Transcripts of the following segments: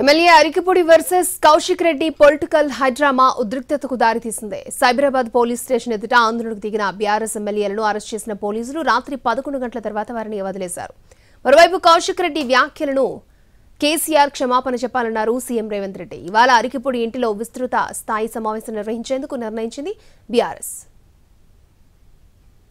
MLA Arikapudi versus Kaushik Reddy political high drama ఉద్రిక్తతకు దారితీసింది. Cyberabad police station ఎదుట ఆందోళనకు దిగిన బీఆర్ఎస్ ఎమ్మెల్యేలను అరెస్ట్ చేసిన పోలీసులు రాత్రి 11 గంటల తర్వాత వారిని వదిలేశారు. మరోవైపు కౌశిక్ రెడ్డి వ్యాఖ్యలను కేసీఆర్ క్షమాపణ చెప్పాలన్నారు సీఎం రేవంత్ రెడ్డి. ఇవాళ అరికపూడి ఇంటిలో విస్తృత స్థాయి సమావేశం నిర్వహించేందుకు నిర్ణయించింది బీఆర్ఎస్.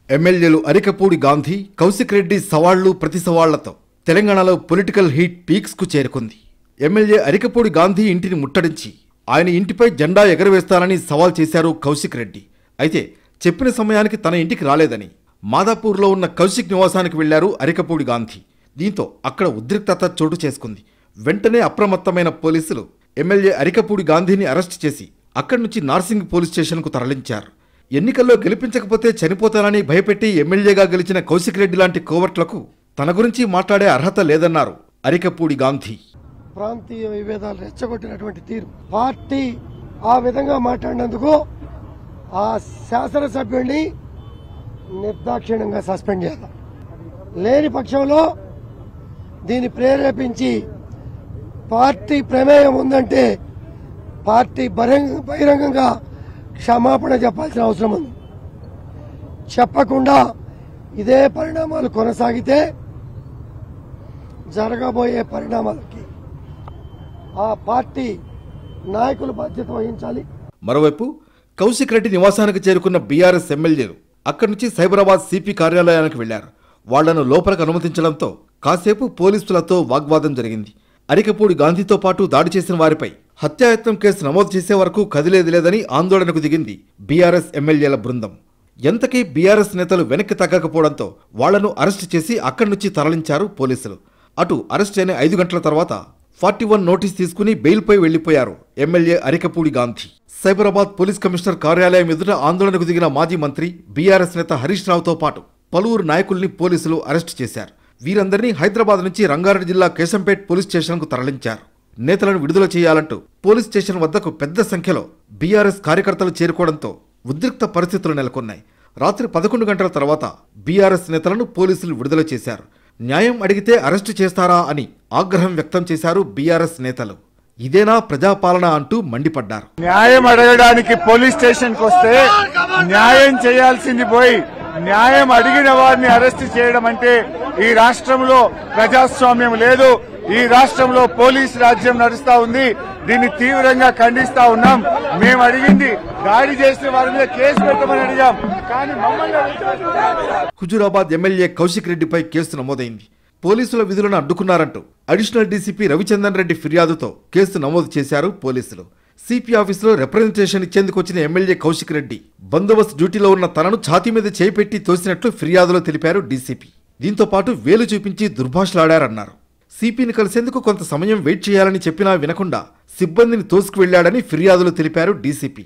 ఎమ్మెల్యేలు అరికపూడి గాంధీ, కౌశిక్ రెడ్డి సవాళ్లు ప్రతి సవాళ్లతో తెలంగాణలో పొలిటికల్ హీట్ పీక్స్ కు చేరుకుంది. ఎమ్మెల్యే అరికపూడి గాంధీ ఇంటిని ముట్టడించి ఆయన ఇంటిపై జెండా ఎగరవేస్తానని సవాల్ చేశారు కౌశిక్ రెడ్డి. అయితే చెప్పిన సమయానికి తన ఇంటికి రాలేదని మాదాపూర్లో ఉన్న కౌశిక్ నివాసానికి వెళ్లారు అరికపూడి గాంధీ. దీంతో అక్కడ ఉద్రిక్తత చోటు చేసుకుంది. వెంటనే అప్రమత్తమైన పోలీసులు ఎమ్మెల్యే అరికపూడి గాంధీని అరెస్ట్ చేసి అక్కడి నుంచి నార్సింగ్ పోలీస్ స్టేషన్కు తరలించారు. ఎన్నికల్లో గెలిపించకపోతే చనిపోతానని భయపెట్టి ఎమ్మెల్యేగా గెలిచిన కౌశిక్ రెడ్డి లాంటి కోవర్ట్లకు తన గురించి మాట్లాడే అర్హత లేదన్నారు అరికపూడి గాంధీ. ప్రాంతీయ విభేదాలు రెచ్చగొట్టినటువంటి తీరు, పార్టీ ఆ విధంగా మాట్లాడినందుకు ఆ శాసనసభ్యుడిని నిర్దాక్షిణ్యంగా సస్పెండ్ చేయాలి. లేని పక్షంలో దీన్ని ప్రేరేపించి పార్టీ ప్రమేయం ఉందంటే పార్టీ బహిరంగంగా క్షమాపణ చెప్పాల్సిన అవసరం ఉంది. చెప్పకుండా ఇదే పరిణామాలు కొనసాగితే జరగబోయే పరిణామాలకి ఆ పార్టీ నాయకులు బాధ్యత వహించాలి. మరోవైపు కౌశిక్ రెడ్డి నివాసానికి చేరుకున్న బీఆర్ఎస్ ఎమ్మెల్యేలు అక్కడి నుంచి సైబరాబాద్ సిపి కార్యాలయానికి వెళ్లారు. వాళ్లను లోపలికి అనుమతించడంతో కాసేపు పోలీసులతో వాగ్వాదం జరిగింది. అరికపూడి గాంధీతో పాటు దాడి చేసిన వారిపై హత్యాయత్నం కేసు నమోదు చేసే వరకు కదిలేది లేదని ఆందోళనకు దిగింది బీఆర్ఎస్ ఎమ్మెల్యేల బృందం. ఎంతకీ బీఆర్ఎస్ నేతలు వెనక్కి తగ్గకపోవడంతో వాళ్లను అరెస్టు చేసి అక్కడి నుంచి తరలించారు పోలీసులు. అటు అరెస్ట్ అయిన 5 గంటల తర్వాత 41 నోటీస్ తీసుకుని బెయిల్పై వెళ్లిపోయారు MLA Arikapudi Gandhi. Cyberabad police commissioner కార్యాలయం ఎదుట ఆందోళనకు దిగిన మాజీ మంత్రి బీఆర్ఎస్ నేత హరీష్ రావుతో పాటు పలువురు నాయకుల్ని పోలీసులు అరెస్టు చేశారు. వీరందరినీ హైదరాబాద్ నుంచి రంగారెడ్డి జిల్లా కేశంపేట్ పోలీస్ స్టేషన్కు తరలించారు. నేతలను విడుదల చేయాలంటూ పోలీస్ స్టేషన్ వద్దకు పెద్ద సంఖ్యలో బీఆర్ఎస్ కార్యకర్తలు చేరుకోవడంతో ఉద్రిక్త పరిస్థితులు నెలకొన్నాయి. రాత్రి 11 గంటల తర్వాత బీఆర్ఎస్ నేతలను పోలీసులు విడుదల చేశారు. న్యాయం అడిగితే అరెస్టు చేస్తారా అని ఆగ్రహం వ్యక్తం చేశారు బీఆర్ఎస్ నేతలు. ఇదేనా ప్రజాపాలన అంటూ మండిపడ్డారు. న్యాయం అడగడానికి పోలీస్ స్టేషన్ కు వస్తే న్యాయం చేయాల్సింది పోయి న్యాయం అడిగిన వారిని అరెస్ట్ చేయడం అంటే ఈ రాష్ట్రంలో ప్రజాస్వామ్యం లేదు. ఈ రాష్ట్రంలో పోలీస్ రాజ్యం నడుస్తా ఉంది. దీన్ని తీవ్రంగా ఖండిస్తా ఉన్నాం. మేము అడిగింది దాడి చేసిన వారి మీద కేసు పెట్టమని అడిగాం, కానీ హుజూరాబాద్ ఎమ్మెల్యే కౌశిక్ రెడ్డిపై కేసు నమోదైంది. పోలీసుల విధులను అడ్డుకున్నారంటూ అడిషనల్ డీసీపీ రవిచందన్ రెడ్డి ఫిర్యాదుతో కేసు నమోదు చేశారు పోలీసులు. సిపి ఆఫీసులో రిప్రజెంటేషన్ ఇచ్చేందుకు వచ్చిన ఎమ్మెల్యే కౌశిక్ రెడ్డి బందోబస్తు డ్యూటీలో ఉన్న తనను ఛాతీ మీద చేయిపెట్టి తోసినట్లు ఫిర్యాదులో తెలిపారు డీసీపీ. దీంతో పాటు వేలు చూపించి దుర్భాషలాడారన్నారు. సిపిని కలిసేందుకు కొంత సమయం వెయిట్ చేయాలని చెప్పినా వినకుండా సిబ్బందిని తోసుకువెళ్లాడని ఫిర్యాదులు తెలిపారు డీసీపీ.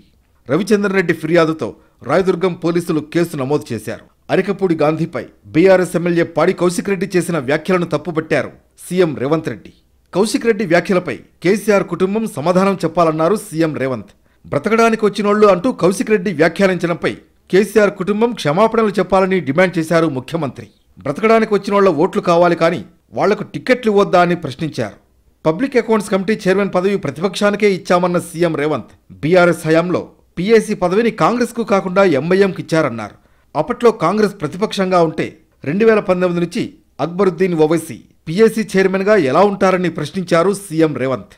రవిచంద్రన్ రెడ్డి ఫిర్యాదుతో రాయదుర్గం పోలీసులు కేసు నమోదు చేశారు. అరికపూడి గాంధీపై బీఆర్ఎస్ ఎమ్మెల్యే పాడి కౌశిక్ రెడ్డి చేసిన వ్యాఖ్యలను తప్పుపట్టారు సీఎం రేవంత్ రెడ్డి. కౌశిక్ రెడ్డి వ్యాఖ్యలపై కేసీఆర్ కుటుంబం సమాధానం చెప్పాలన్నారు సీఎం రేవంత్. బ్రతకడానికి వచ్చినోళ్లు అంటూ కౌశిక్ రెడ్డి వ్యాఖ్యానించడంపై కేసీఆర్ కుటుంబం క్షమాపణలు చెప్పాలని డిమాండ్ చేశారు ముఖ్యమంత్రి. బ్రతకడానికి వచ్చినోళ్ల ఓట్లు కావాలి కానీ వాళ్లకు టిక్కెట్లు ఇవ్వొద్దా అని ప్రశ్నించారు. పబ్లిక్ అకౌంట్స్ కమిటీ చైర్మన్ పదవి ప్రతిపక్షానికే ఇచ్చామన్న సీఎం రేవంత్ బీఆర్ఎస్ హయాంలో పీఏసీ పదవిని కాంగ్రెస్కు కాకుండా ఎంఐఎంకి ఇచ్చారన్నారు. అప్పట్లో కాంగ్రెస్ ప్రతిపక్షంగా ఉంటే 2019 నుంచి అక్బరుద్దీన్ ఓవైసీ పీఏసీ చైర్మన్గా ఎలా ఉంటారని ప్రశ్నించారు సీఎం రేవంత్.